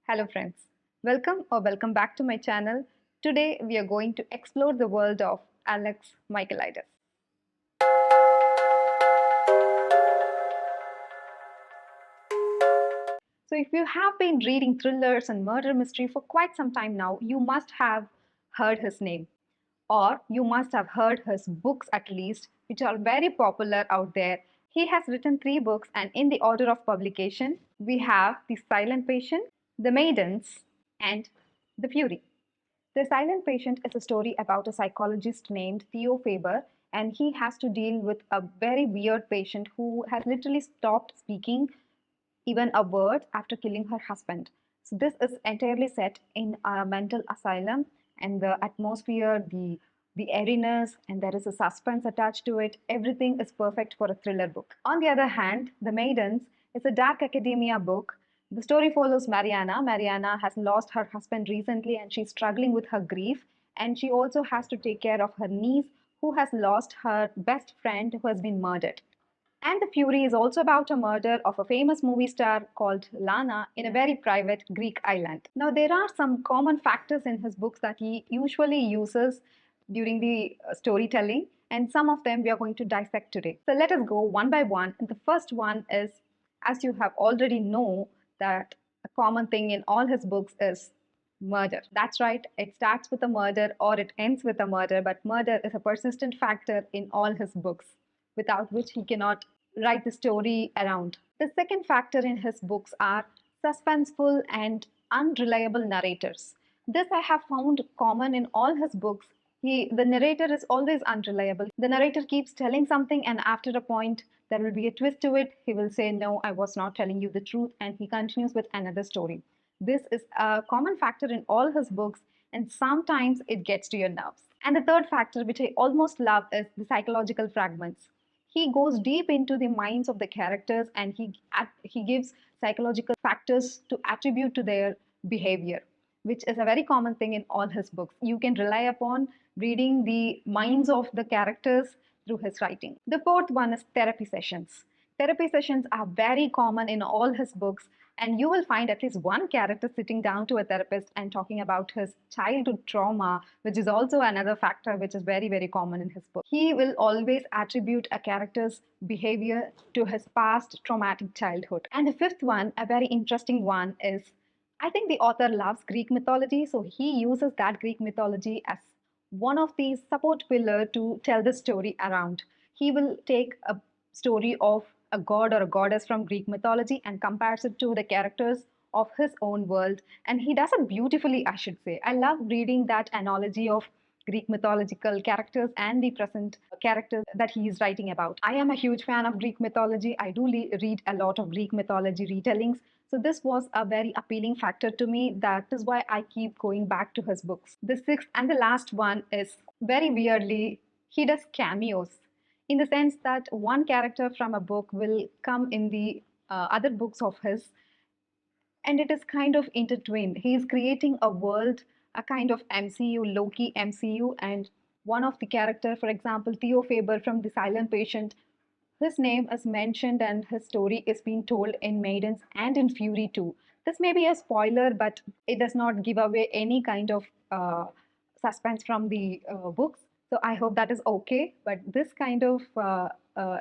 Hello friends, welcome back to my channel. Today we are going to explore the world of Alex Michaelides. So if you have been reading thrillers and murder mystery for quite some time now, you must have heard his name, or you must have heard his books at least, which are very popular out there. He has written 3 books, and in the order of publication, we have The Silent Patient, The Maidens, and The Fury. The Silent Patient is a story about a psychologist named Theo Faber, and he has to deal with a very weird patient who has literally stopped speaking even a word after killing her husband. So this is entirely set in a mental asylum, and the atmosphere, the airiness, and there is a suspense attached to it. Everything is perfect for a thriller book. On the other hand, The Maidens is a dark academia book. The story follows Mariana. Mariana has lost her husband recently and she's struggling with her grief. And she also has to take care of her niece who has lost her best friend who has been murdered. And The Fury is also about a murder of a famous movie star called Lana in a very private Greek island. Now, there are some common factors in his books that he usually uses during the storytelling, and some of them we are going to dissect today. So let us go one by one. And the first one is, as you have already know, that a common thing in all his books is murder. That's right, it starts with a murder or it ends with a murder, but murder is a persistent factor in all his books, without which he cannot write the story around. The second factor in his books are suspenseful and unreliable narrators. This I have found common in all his books. The narrator is always unreliable. The narrator keeps telling something, and after a point, there will be a twist to it. He will say, "No, I was not telling you the truth," and he continues with another story. This is a common factor in all his books, and sometimes it gets to your nerves. And the third factor, which I almost love, is the psychological fragments. He goes deep into the minds of the characters, and he gives psychological factors to attribute to their behavior, which is a very common thing in all his books. You can rely upon reading the minds of the characters through his writing. The fourth one is therapy sessions. Therapy sessions are very common in all his books, and you will find at least one character sitting down to a therapist and talking about his childhood trauma, which is also another factor which is very, very common in his book. He will always attribute a character's behavior to his past traumatic childhood. And the fifth one, a very interesting one, is I think the author loves Greek mythology, so he uses that Greek mythology as one of the support pillar to tell the story around. He will take a story of a god or a goddess from Greek mythology and compares it to the characters of his own world. And he does it beautifully, I should say. I love reading that analogy of Greek mythological characters and the present characters that he is writing about. I am a huge fan of Greek mythology. I do read a lot of Greek mythology retellings. So this was a very appealing factor to me. That is why I keep going back to his books. The sixth and the last one is very weirdly, he does cameos, in the sense that one character from a book will come in the other books of his, and it is kind of intertwined. He is creating a world, a kind of MCU, low-key MCU, and one of the character, for example, Theo Faber from The Silent Patient, his name is mentioned and his story is being told in Maidens and in Fury too. This may be a spoiler, but it does not give away any kind of suspense from the books. So I hope that is okay. But this kind of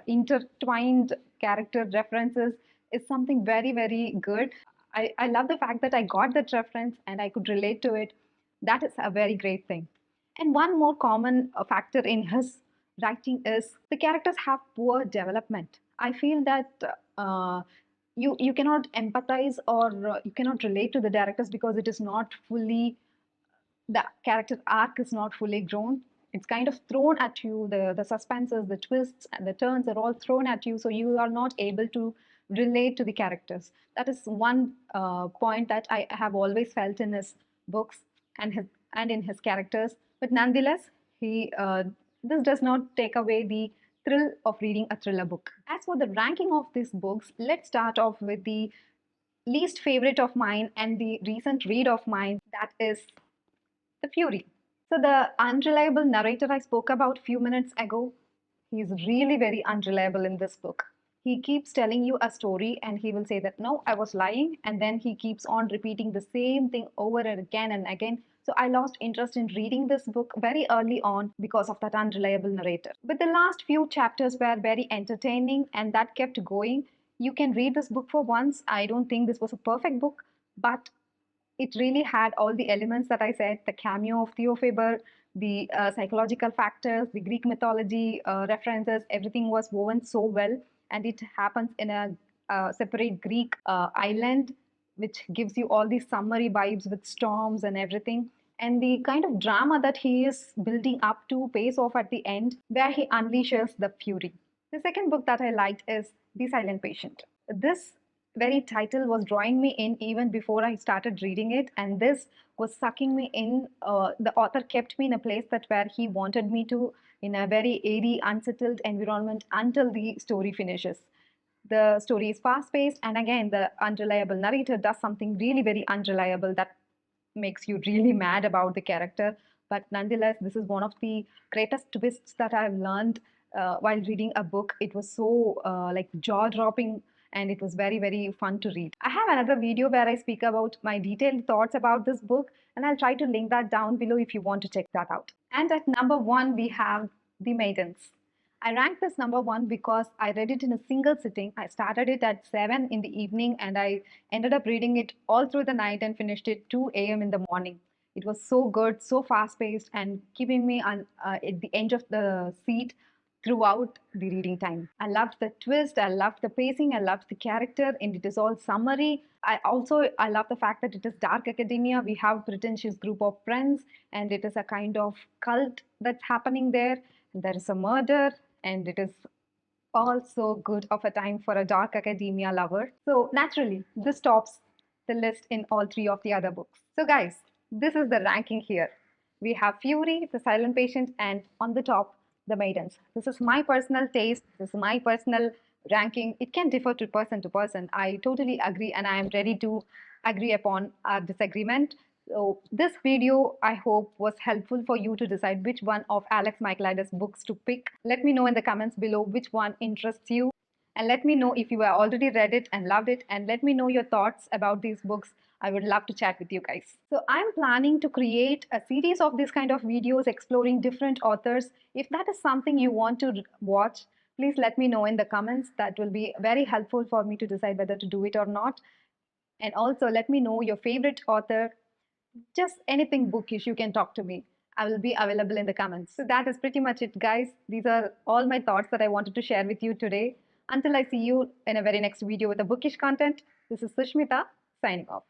intertwined character references is something very, very good. I love the fact that I got that reference and I could relate to it. That is a very great thing. And one more common factor in his writing is the characters have poor development. I feel that you cannot empathize or you cannot relate to the characters because it is not fully, the character arc is not fully grown. It's kind of thrown at you. The suspenses, the twists, and the turns are all thrown at you, so you are not able to relate to the characters. That is one point that I have always felt in his books and in his characters. But nonetheless, he this does not take away the thrill of reading a thriller book. As for the ranking of these books, let's start off with the least favorite of mine and the recent read of mine, that is The Fury. So the unreliable narrator I spoke about a few minutes ago, he is really very unreliable in this book. He keeps telling you a story and he will say that, no, I was lying. And then he keeps on repeating the same thing over and again. So I lost interest in reading this book very early on because of that unreliable narrator. But the last few chapters were very entertaining and that kept going. You can read this book for once. I don't think this was a perfect book, but it really had all the elements that I said, the cameo of Theo Faber, the psychological factors, the Greek mythology references, everything was woven so well. And it happens in a separate Greek island, which gives you all these summery vibes with storms and everything. And the kind of drama that he is building up to pays off at the end, where he unleashes the fury. The second book that I liked is The Silent Patient. This very title was drawing me in even before I started reading it, and this was sucking me in. The author kept me in a place that where he wanted me to, in a very airy, unsettled environment until the story finishes. The story is fast paced, and again, the unreliable narrator does something really very unreliable that makes you really mad about the character. But nonetheless, this is one of the greatest twists that I've learned while reading a book. It was so like jaw dropping and it was very, very fun to read. I have another video where I speak about my detailed thoughts about this book, and I'll try to link that down below if you want to check that out. And at number one, we have The Maidens. I ranked this number one because I read it in a single sitting. I started it at 7 in the evening and I ended up reading it all through the night and finished it 2 a.m. in the morning. It was so good, so fast paced, and keeping me at the edge of the seat throughout the reading time. I loved the twist, I loved the pacing, I loved the character, and it is all summary. I love the fact that it is dark academia. We have pretentious group of friends, and it is a kind of cult that's happening there. There is a murder, and it is also good of a time for a dark academia lover. So naturally, this tops the list in all three of the other books. So guys, this is the ranking here. We have Fury, The Silent Patient, and on the top, The Maidens. This is my personal taste. This is my personal ranking. It can differ to person. I totally agree, and I am ready to agree upon our disagreement. So this video, I hope, was helpful for you to decide which one of Alex Michaelides' books to pick. Let me know in the comments below which one interests you. And let me know if you have already read it and loved it. And let me know your thoughts about these books. I would love to chat with you guys. So I'm planning to create a series of this kind of videos exploring different authors. If that is something you want to watch, please let me know in the comments. That will be very helpful for me to decide whether to do it or not. And also let me know your favorite author. Just anything bookish, you can talk to me. I will be available in the comments. So that is pretty much it, guys. These are all my thoughts that I wanted to share with you today. Until I see you in a very next video with a bookish content, this is Sushmita signing off.